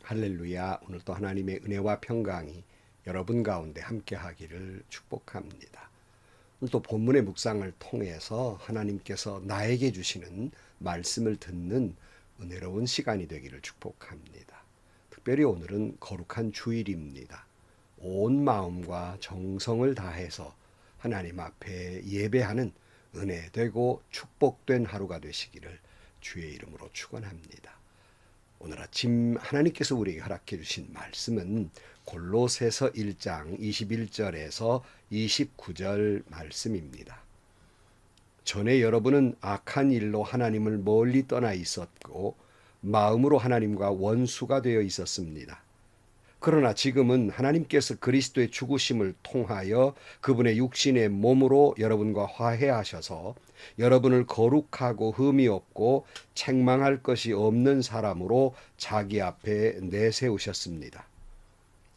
할렐루야. 오늘 또 하나님의 은혜와 평강이 여러분 가운데 함께 하기를 축복합니다. 오늘 또 본문의 묵상을 통해서 하나님께서 나에게 주시는 말씀을 듣는 은혜로운 시간이 되기를 축복합니다. 특별히 오늘은 거룩한 주일입니다. 온 마음과 정성을 다해서 하나님 앞에 예배하는 은혜되고 축복된 하루가 되시기를 주의 이름으로 축원합니다. 오늘 아침 하나님께서 우리에게 허락해 주신 말씀은 골로새서 1장 21절에서 29절 말씀입니다. 전에 여러분은 악한 일로 하나님을 멀리 떠나 있었고 마음으로 하나님과 원수가 되어 있었습니다. 그러나 지금은 하나님께서 그리스도의 죽으심을 통하여 그분의 육신의 몸으로 여러분과 화해하셔서 여러분을 거룩하고 흠이 없고 책망할 것이 없는 사람으로 자기 앞에 내세우셨습니다.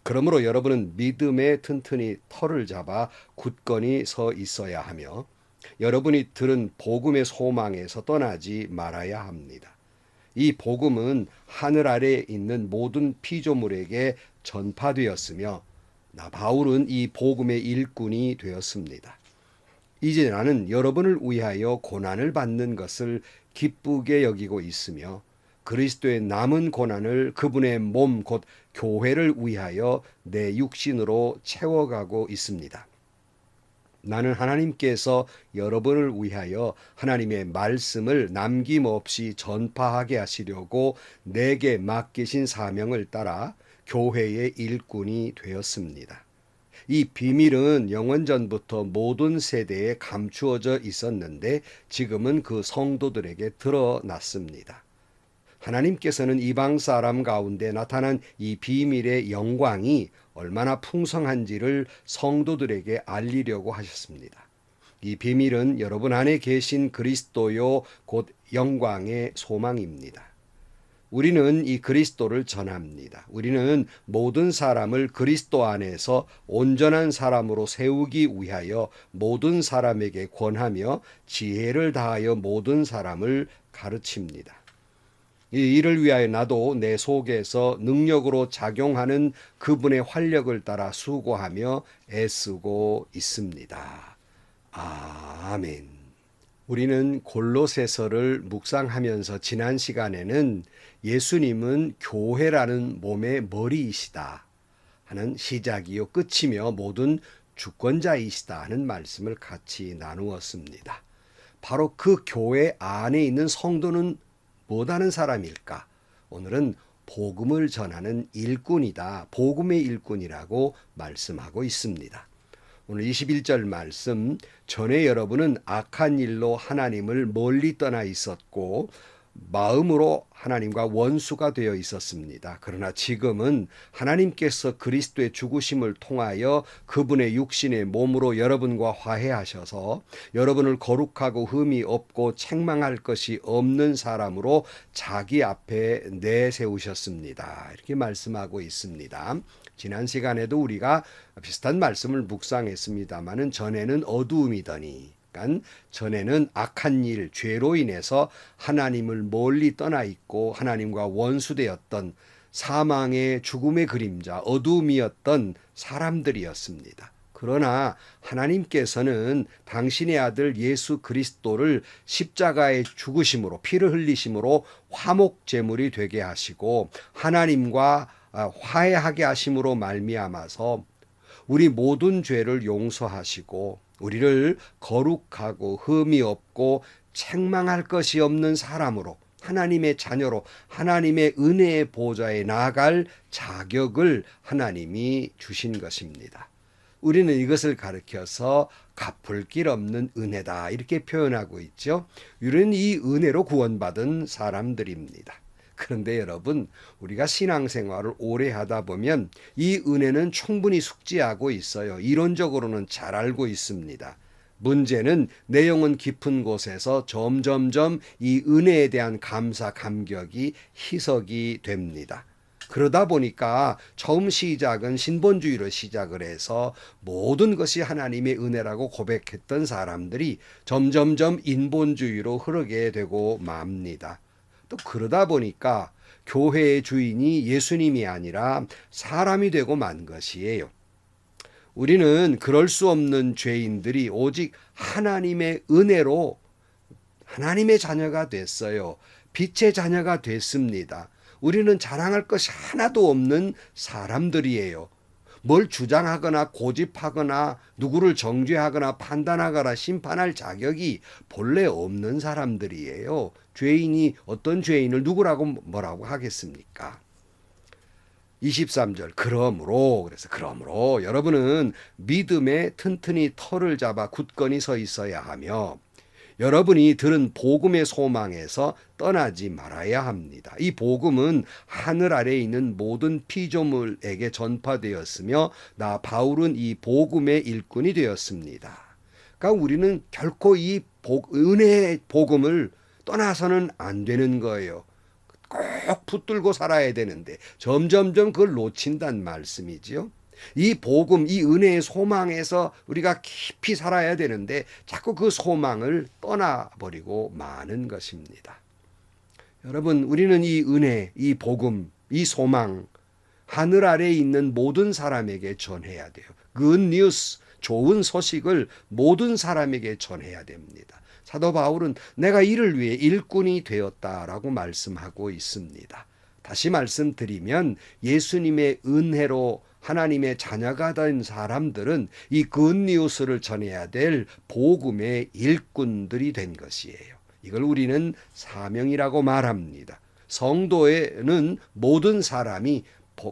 그러므로 여러분은 믿음에 튼튼히 털을 잡아 굳건히 서 있어야 하며 여러분이 들은 복음의 소망에서 떠나지 말아야 합니다. 이 복음은 하늘 아래에 있는 모든 피조물에게 전파되었으며 나 바울은 이 복음의 일꾼이 되었습니다. 이제 나는 여러분을 위하여 고난을 받는 것을 기쁘게 여기고 있으며 그리스도의 남은 고난을 그분의 몸 곧 교회를 위하여 내 육신으로 채워가고 있습니다. 나는 하나님께서 여러분을 위하여 하나님의 말씀을 남김없이 전파하게 하시려고 내게 맡기신 사명을 따라 교회의 일꾼이 되었습니다. 이 비밀은 영원전부터 모든 세대에 감추어져 있었는데 지금은 그 성도들에게 드러났습니다. 하나님께서는 이방 사람 가운데 나타난 이 비밀의 영광이 얼마나 풍성한지를 성도들에게 알리려고 하셨습니다. 이 비밀은 여러분 안에 계신 그리스도요 곧 영광의 소망입니다. 우리는 이 그리스도를 전합니다. 우리는 모든 사람을 그리스도 안에서 온전한 사람으로 세우기 위하여 모든 사람에게 권하며 지혜를 다하여 모든 사람을 가르칩니다. 이 일을 위하여 나도 내 속에서 능력으로 작용하는 그분의 활력을 따라 수고하며 애쓰고 있습니다. 아멘. 우리는 골로새서를 묵상하면서 지난 시간에는 예수님은 교회라는 몸의 머리이시다 하는 시작이요 끝이며 모든 주권자이시다 하는 말씀을 같이 나누었습니다. 바로 그 교회 안에 있는 성도는 못하는 사람일까? 오늘은 복음을 전하는 일꾼이다. 복음의 일꾼이라고 말씀하고 있습니다. 오늘 21절 말씀, 전에 여러분은 악한 일로 하나님을 멀리 떠나 있었고 마음으로 하나님과 원수가 되어 있었습니다. 그러나 지금은 하나님께서 그리스도의 죽으심을 통하여 그분의 육신의 몸으로 여러분과 화해하셔서 여러분을 거룩하고 흠이 없고 책망할 것이 없는 사람으로 자기 앞에 내세우셨습니다. 이렇게 말씀하고 있습니다. 지난 시간에도 우리가 비슷한 말씀을 묵상했습니다마는 전에는 어두움이더니 전에는 악한 일, 죄로 인해서 하나님을 멀리 떠나 있고 하나님과 원수되었던 사망의 죽음의 그림자, 어두움이었던 사람들이었습니다. 그러나 하나님께서는 당신의 아들 예수 그리스도를 십자가의 죽으심으로 피를 흘리심으로 화목제물이 되게 하시고 하나님과 화해하게 하심으로 말미암아서 우리 모든 죄를 용서하시고 우리를 거룩하고 흠이 없고 책망할 것이 없는 사람으로 하나님의 자녀로 하나님의 은혜의 보좌에 나아갈 자격을 하나님이 주신 것입니다. 우리는 이것을 가르쳐서 갚을 길 없는 은혜다 이렇게 표현하고 있죠. 우리는 이 은혜로 구원받은 사람들입니다. 그런데 여러분, 우리가 신앙생활을 오래 하다 보면 이 은혜는 충분히 숙지하고 있어요. 이론적으로는 잘 알고 있습니다. 문제는 내용은 깊은 곳에서 점점점 이 은혜에 대한 감사, 감격이 희석이 됩니다. 그러다 보니까 처음 시작은 신본주의로 시작을 해서 모든 것이 하나님의 은혜라고 고백했던 사람들이 점점점 인본주의로 흐르게 되고 맙니다. 또 그러다 보니까 교회의 주인이 예수님이 아니라 사람이 되고 만 것이에요. 우리는 그럴 수 없는 죄인들이 오직 하나님의 은혜로 하나님의 자녀가 됐어요. 빛의 자녀가 됐습니다. 우리는 자랑할 것이 하나도 없는 사람들이에요. 뭘 주장하거나 고집하거나 누구를 정죄하거나 판단하거나 심판할 자격이 본래 없는 사람들이에요. 죄인이 어떤 죄인을 누구라고 뭐라고 하겠습니까? 23절 그러므로 여러분은 믿음에 튼튼히 털을 잡아 굳건히 서 있어야 하며 여러분이 들은 복음의 소망에서 떠나지 말아야 합니다. 이 복음은 하늘 아래에 있는 모든 피조물에게 전파되었으며 나 바울은 이 복음의 일꾼이 되었습니다. 그러니까 우리는 결코 이 은혜의 복음을 떠나서는 안 되는 거예요. 꼭 붙들고 살아야 되는데 점점점 그걸 놓친단 말씀이지요. 이 복음, 이 은혜의 소망에서 우리가 깊이 살아야 되는데 자꾸 그 소망을 떠나버리고 마는 것입니다. 여러분, 우리는 이 은혜, 이 복음, 이 소망 하늘 아래에 있는 모든 사람에게 전해야 돼요. good news, 좋은 소식을 모든 사람에게 전해야 됩니다. 사도 바울은 내가 이를 위해 일꾼이 되었다라고 말씀하고 있습니다. 다시 말씀드리면 예수님의 은혜로 하나님의 자녀가 된 사람들은 이 굿니우스를 전해야 될 복음의 일꾼들이 된 것이에요. 이걸 우리는 사명이라고 말합니다. 성도에는 모든 사람이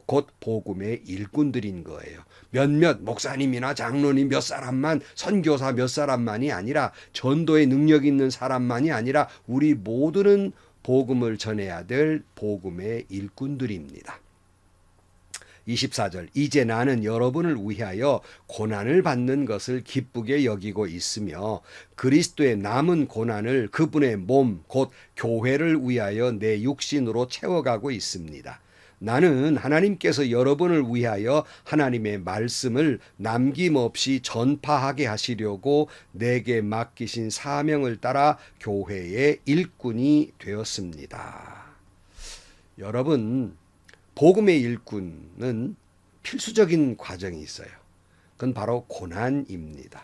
곧 복음의 일꾼들인 거예요. 몇몇 목사님이나 장로님 몇 사람만, 선교사 몇 사람만이 아니라 전도의 능력 있는 사람만이 아니라 우리 모두는 복음을 전해야 될 복음의 일꾼들입니다. 24절 이제 나는 여러분을 위하여 고난을 받는 것을 기쁘게 여기고 있으며 그리스도의 남은 고난을 그분의 몸 곧 교회를 위하여 내 육신으로 채워가고 있습니다. 나는 하나님께서 여러분을 위하여 하나님의 말씀을 남김없이 전파하게 하시려고 내게 맡기신 사명을 따라 교회의 일꾼이 되었습니다. 여러분, 복음의 일꾼은 필수적인 과정이 있어요. 그건 바로 고난입니다.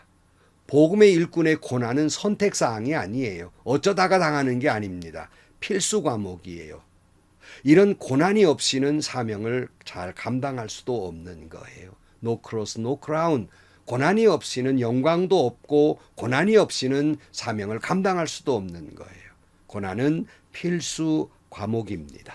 복음의 일꾼의 고난은 선택사항이 아니에요. 어쩌다가 당하는 게 아닙니다. 필수 과목이에요. 이런 고난이 없이는 사명을 잘 감당할 수도 없는 거예요. No cross, no crown. 고난이 없이는 영광도 없고 고난이 없이는 사명을 감당할 수도 없는 거예요. 고난은 필수 과목입니다.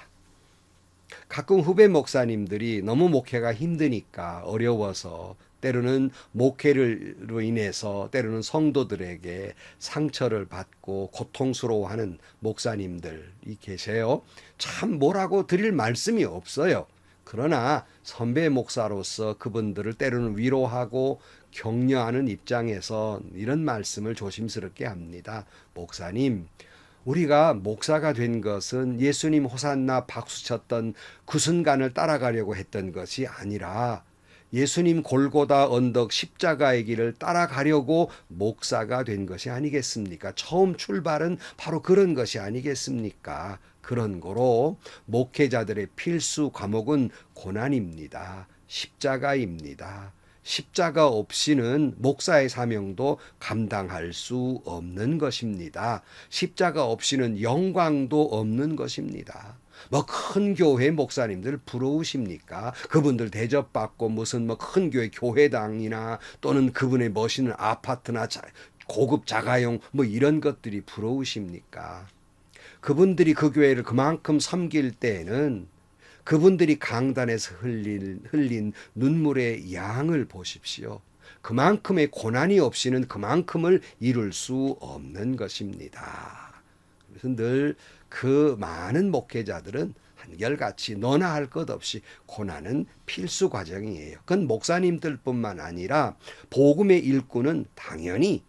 가끔 후배 목사님들이 너무 목회가 힘드니까 어려워서 때로는 목회로 인해서 때로는 성도들에게 상처를 받고 고통스러워하는 목사님들이 계세요. 참 뭐라고 드릴 말씀이 없어요. 그러나 선배 목사로서 그분들을 때로는 위로하고 격려하는 입장에서 이런 말씀을 조심스럽게 합니다. 목사님, 우리가 목사가 된 것은 예수님 호산나 박수쳤던 그 순간을 따라가려고 했던 것이 아니라 예수님 골고다 언덕 십자가의 길을 따라가려고 목사가 된 것이 아니겠습니까? 처음 출발은 바로 그런 것이 아니겠습니까? 그런 거로 목회자들의 필수 과목은 고난입니다. 십자가입니다. 십자가 없이는 목사의 사명도 감당할 수 없는 것입니다. 십자가 없이는 영광도 없는 것입니다. 뭐 큰 교회 목사님들 부러우십니까? 그분들 대접받고 무슨 뭐 큰 교회 교회당이나 또는 그분의 멋있는 아파트나 고급 자가용 뭐 이런 것들이 부러우십니까? 그분들이 그 교회를 그만큼 섬길 때에는 그분들이 강단에서 흘린 눈물의 양을 보십시오. 그만큼의 고난이 없이는 그만큼을 이룰 수 없는 것입니다. 그래서 늘 그 많은 목회자들은 한결같이 너나 할 것 없이 고난은 필수 과정이에요. 그건 목사님들뿐만 아니라 복음의 일꾼은 당연히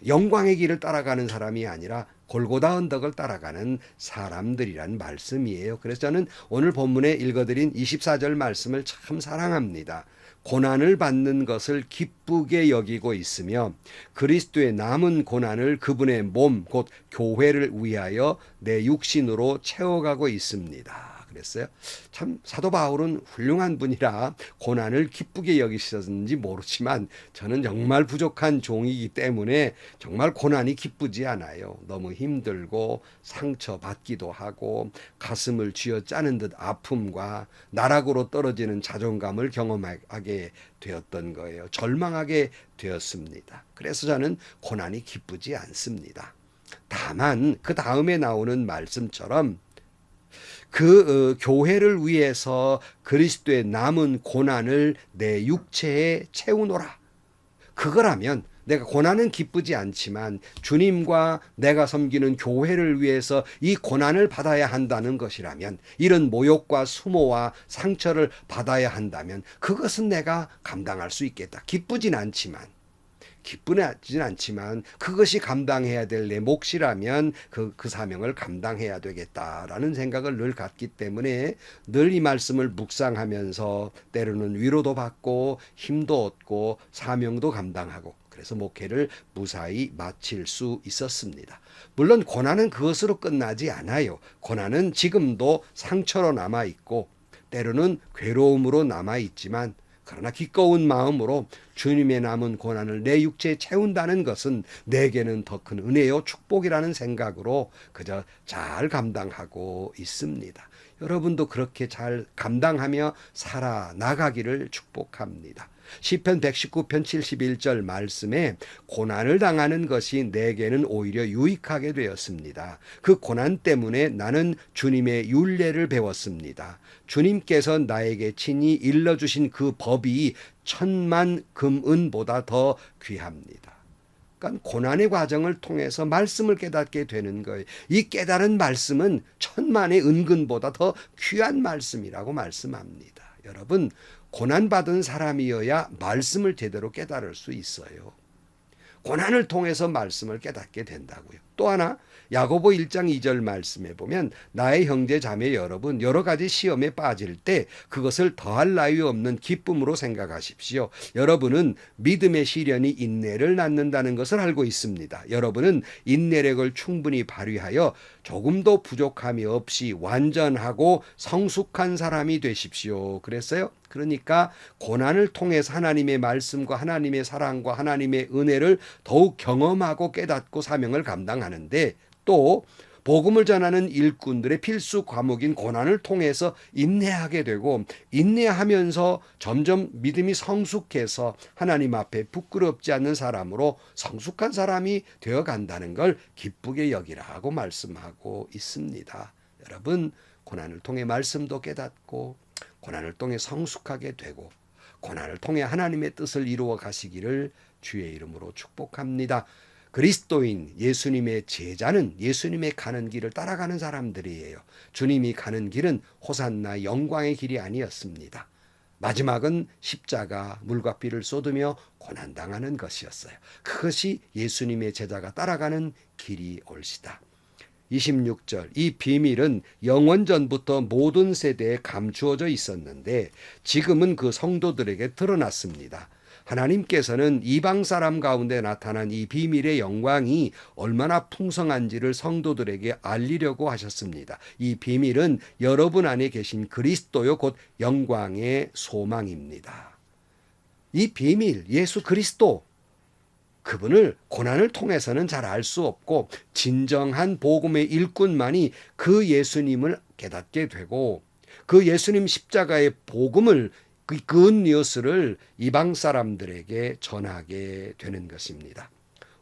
영광의 길을 따라가는 사람이 아니라 골고다 언덕을 따라가는 사람들이란 말씀이에요. 그래서 저는 오늘 본문에 읽어드린 24절 말씀을 참 사랑합니다. 고난을 받는 것을 기쁘게 여기고 있으며 그리스도의 남은 고난을 그분의 몸 곧 교회를 위하여 내 육신으로 채워가고 있습니다. 그랬어요. 참 사도 바울은 훌륭한 분이라 고난을 기쁘게 여기셨는지 모르지만 저는 정말 부족한 종이기 때문에 정말 고난이 기쁘지 않아요. 너무 힘들고 상처받기도 하고 가슴을 쥐어짜는 듯 아픔과 나락으로 떨어지는 자존감을 경험하게 되었던 거예요. 절망하게 되었습니다. 그래서 저는 고난이 기쁘지 않습니다. 다만 그 다음에 나오는 말씀처럼 교회를 위해서 그리스도의 남은 고난을 내 육체에 채우노라. 그거라면 내가 고난은 기쁘지 않지만 주님과 내가 섬기는 교회를 위해서 이 고난을 받아야 한다는 것이라면, 이런 모욕과 수모와 상처를 받아야 한다면 그것은 내가 감당할 수 있겠다. 기쁘진 않지만 그것이 감당해야 될 내 몫이라면 그 사명을 감당해야 되겠다라는 생각을 늘 갖기 때문에 늘 이 말씀을 묵상하면서 때로는 위로도 받고 힘도 얻고 사명도 감당하고, 그래서 목회를 무사히 마칠 수 있었습니다. 물론 고난은 그것으로 끝나지 않아요. 고난은 지금도 상처로 남아있고 때로는 괴로움으로 남아있지만, 그러나 기꺼운 마음으로 주님의 남은 고난을 내 육체에 채운다는 것은 내게는 더 큰 은혜요 축복이라는 생각으로 그저 잘 감당하고 있습니다. 여러분도 그렇게 잘 감당하며 살아나가기를 축복합니다. 시편 119편 71절 말씀에 고난을 당하는 것이 내게는 오히려 유익하게 되었습니다. 그 고난 때문에 나는 주님의 율례를 배웠습니다. 주님께서 나에게 친히 일러주신 그 법이 10,000만 금은보다 더 귀합니다. 그러니까 고난의 과정을 통해서 말씀을 깨닫게 되는 거예요. 이 깨달은 말씀은 10,000만의 은근보다 더 귀한 말씀이라고 말씀합니다. 여러분, 고난받은 사람이어야 말씀을 제대로 깨달을 수 있어요. 고난을 통해서 말씀을 깨닫게 된다고요. 또 하나, 야고보 1장 2절 말씀에 보면 나의 형제 자매 여러분, 여러 가지 시험에 빠질 때 그것을 더할 나위 없는 기쁨으로 생각하십시오. 여러분은 믿음의 시련이 인내를 낳는다는 것을 알고 있습니다. 여러분은 인내력을 충분히 발휘하여 조금도 부족함이 없이 완전하고 성숙한 사람이 되십시오. 그랬어요. 그러니까 고난을 통해서 하나님의 말씀과 하나님의 사랑과 하나님의 은혜를 더욱 경험하고 깨닫고 사명을 감당하는데, 또 복음을 전하는 일꾼들의 필수 과목인 고난을 통해서 인내하게 되고, 인내하면서 점점 믿음이 성숙해서 하나님 앞에 부끄럽지 않는 사람으로 성숙한 사람이 되어간다는 걸 기쁘게 여기라고 말씀하고 있습니다. 여러분, 고난을 통해 말씀도 깨닫고 고난을 통해 성숙하게 되고 고난을 통해 하나님의 뜻을 이루어 가시기를 주의 이름으로 축복합니다. 그리스도인 예수님의 제자는 예수님의 가는 길을 따라가는 사람들이에요. 주님이 가는 길은 호산나 영광의 길이 아니었습니다. 마지막은 십자가, 물과 피를 쏟으며 고난당하는 것이었어요. 그것이 예수님의 제자가 따라가는 길이 옳시다. 26절, 이 비밀은 영원전부터 모든 세대에 감추어져 있었는데 지금은 그 성도들에게 드러났습니다. 하나님께서는 이방 사람 가운데 나타난 이 비밀의 영광이 얼마나 풍성한지를 성도들에게 알리려고 하셨습니다. 이 비밀은 여러분 안에 계신 그리스도요 곧 영광의 소망입니다. 이 비밀, 예수 그리스도, 그분을 고난을 통해서는 잘 알 수 없고 진정한 복음의 일꾼만이 그 예수님을 깨닫게 되고 그 예수님 십자가의 복음을, 그 굿뉴스를 이방 사람들에게 전하게 되는 것입니다.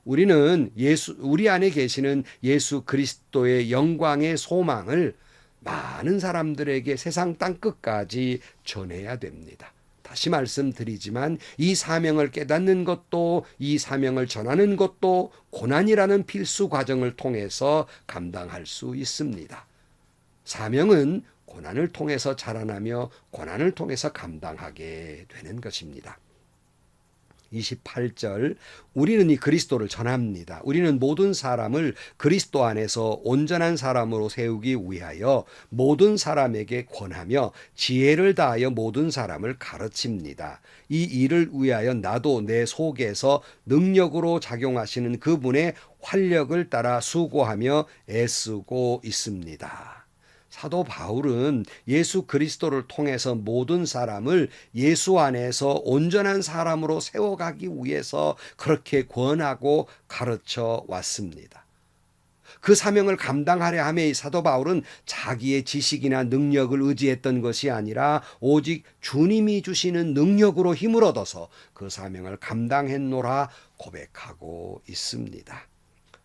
우리는 우리 안에 계시는 예수 그리스도의 영광의 소망을 많은 사람들에게 세상 땅끝까지 전해야 됩니다. 다시 말씀드리지만 이 사명을 깨닫는 것도, 이 사명을 전하는 것도 고난이라는 필수 과정을 통해서 감당할 수 있습니다. 사명은 고난을 통해서 자라나며 고난을 통해서 감당하게 되는 것입니다. 28절, 우리는 이 그리스도를 전합니다. 우리는 모든 사람을 그리스도 안에서 온전한 사람으로 세우기 위하여 모든 사람에게 권하며 지혜를 다하여 모든 사람을 가르칩니다. 이 일을 위하여 나도 내 속에서 능력으로 작용하시는 그분의 활력을 따라 수고하며 애쓰고 있습니다. 사도 바울은 예수 그리스도를 통해서 모든 사람을 예수 안에서 온전한 사람으로 세워가기 위해서 그렇게 권하고 가르쳐 왔습니다. 그 사명을 감당하려 함에 사도 바울은 자기의 지식이나 능력을 의지했던 것이 아니라 오직 주님이 주시는 능력으로 힘을 얻어서 그 사명을 감당했노라 고백하고 있습니다.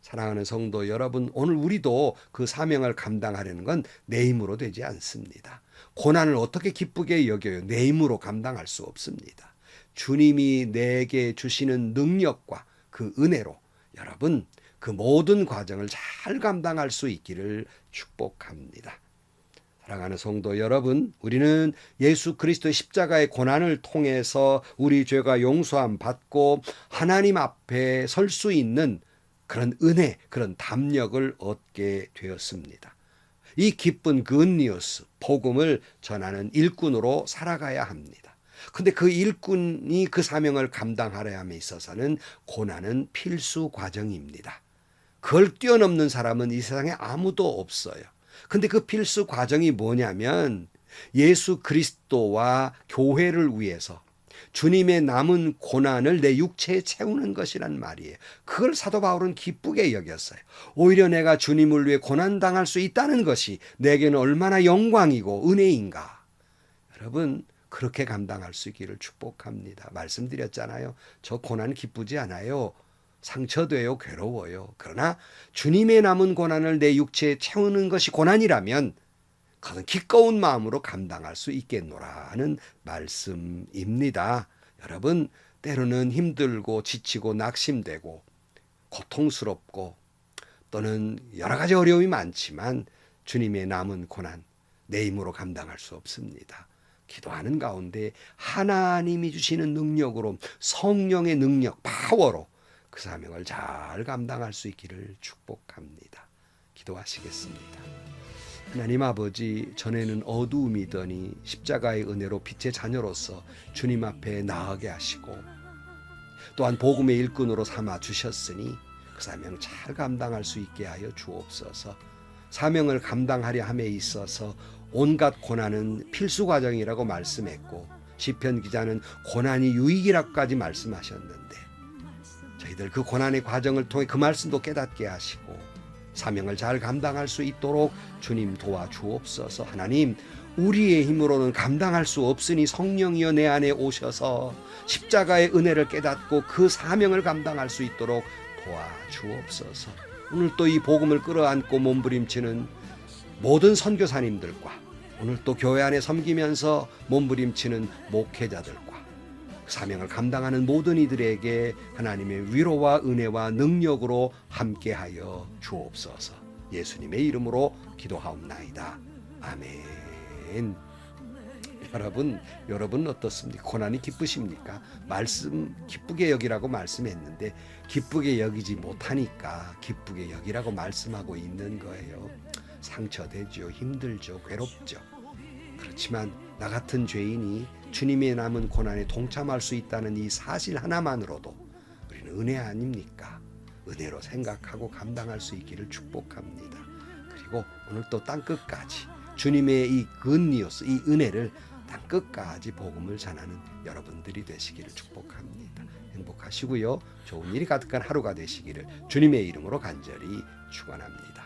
사랑하는 성도 여러분, 오늘 우리도 그 사명을 감당하려는 건 내 힘으로 되지 않습니다. 고난을 어떻게 기쁘게 여겨요? 내 힘으로 감당할 수 없습니다. 주님이 내게 주시는 능력과 그 은혜로 여러분 그 모든 과정을 잘 감당할 수 있기를 축복합니다. 사랑하는 성도 여러분, 우리는 예수 그리스도의 십자가의 고난을 통해서 우리 죄가 용서함 받고 하나님 앞에 설 수 있는 그런 은혜, 그런 담력을 얻게 되었습니다. 이 기쁜 굿뉴스, 복음을 전하는 일꾼으로 살아가야 합니다. 근데 그 일꾼이 그 사명을 감당하려 함에 있어서는 고난은 필수 과정입니다. 그걸 뛰어넘는 사람은 이 세상에 아무도 없어요. 근데 그 필수 과정이 뭐냐면 예수 그리스도와 교회를 위해서 주님의 남은 고난을 내 육체에 채우는 것이란 말이에요. 그걸 사도 바울은 기쁘게 여겼어요. 오히려 내가 주님을 위해 고난당할 수 있다는 것이 내게는 얼마나 영광이고 은혜인가. 여러분 그렇게 감당할 수 있기를 축복합니다. 말씀드렸잖아요. 저 고난 기쁘지 않아요. 상처돼요. 괴로워요. 그러나 주님의 남은 고난을 내 육체에 채우는 것이 고난이라면 그것은 기꺼운 마음으로 감당할 수 있겠노라 하는 말씀입니다. 여러분 때로는 힘들고 지치고 낙심되고 고통스럽고 또는 여러 가지 어려움이 많지만 주님의 남은 고난 내 힘으로 감당할 수 없습니다. 기도하는 가운데 하나님이 주시는 능력으로 성령의 능력, 파워로 그 사명을 잘 감당할 수 있기를 축복합니다. 기도하시겠습니다. 하나님 아버지, 전에는 어두움이더니 십자가의 은혜로 빛의 자녀로서 주님 앞에 나아가게 하시고 또한 복음의 일꾼으로 삼아 주셨으니 그 사명 잘 감당할 수 있게 하여 주옵소서. 사명을 감당하려 함에 있어서 온갖 고난은 필수 과정이라고 말씀했고 시편 기자는 고난이 유익이라고까지 말씀하셨는데 저희들 그 고난의 과정을 통해 그 말씀도 깨닫게 하시고 사명을 잘 감당할 수 있도록 주님 도와주옵소서. 하나님 우리의 힘으로는 감당할 수 없으니 성령이여 내 안에 오셔서 십자가의 은혜를 깨닫고 그 사명을 감당할 수 있도록 도와주옵소서. 오늘 또 이 복음을 끌어안고 몸부림치는 모든 선교사님들과 오늘 또 교회 안에 섬기면서 몸부림치는 목회자들과 사명을 감당하는 모든 이들에게 하나님의 위로와 은혜와 능력으로 함께하여 주옵소서. 예수님의 이름으로 기도하옵나이다. 아멘. 여러분 어떻습니까? 고난이 기쁘십니까? 말씀 기쁘게 여기라고 말씀했는데 기쁘게 여기지 못하니까 기쁘게 여기라고 말씀하고 있는 거예요. 상처되죠, 힘들죠, 괴롭죠. 그렇지만 나 같은 죄인이 주님의 남은 고난에 동참할 수 있다는 이 사실 하나만으로도 우리는 은혜 아닙니까? 은혜로 생각하고 감당할 수 있기를 축복합니다. 그리고 오늘 또 땅끝까지 주님의 이 굿뉴스, 이 은혜를 땅끝까지 복음을 전하는 여러분들이 되시기를 축복합니다. 행복하시고요. 좋은 일이 가득한 하루가 되시기를 주님의 이름으로 간절히 축원합니다.